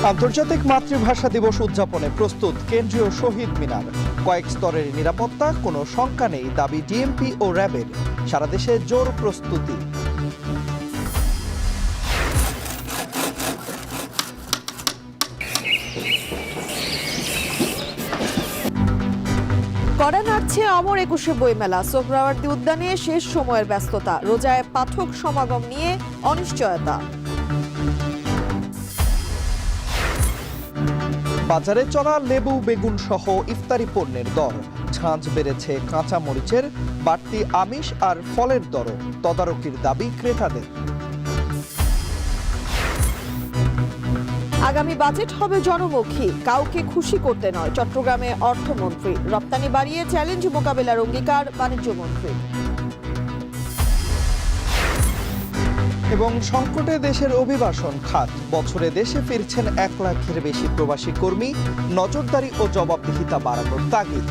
আন্তর্জাতিক মাতৃভাষা দিবস উদযাপনে প্রস্তুত কেন্দ্রীয় শহীদ মিনার। কয়েক স্তরের নিরাপত্তা, কোনো শঙ্কা নেই দাবি ডিএমপি ও র্যাবের। সারা দেশে জোর প্রস্তুতি। কড়া নাড়ছে অমর একুশে বইমেলা। সোহরাওয়ার্দী উদ্যানে শেষ সময়ের ব্যস্ততা, রোজায় পাঠক সমাগম নিয়ে অনিশ্চয়তা। বাজারে চড়া লেবু, বেগুন সহ ইফতারি পণ্যের দর। ঝাঁঝ বেড়েছে কাঁচা মরিচের, বাড়তি আমিষ আর ফলের দরও। তদারকির দাবি ক্রেতাদের। আগামী বাজেট হবে জনমুখী, কাউকে খুশি করতে নয়। চট্টগ্রামে অর্থমন্ত্রী। রপ্তানি বাড়িয়ে চ্যালেঞ্জ মোকাবেলার অঙ্গীকার বাণিজ্যমন্ত্রী। এবং সংকটে দেশের অভিবাসন খাত। বছরে দেশে ফিরছেন 1 লাখের বেশি প্রবাসী কর্মী। নজরদারি ও জবাবদিহিতা বাড়ানোর তাগিদ।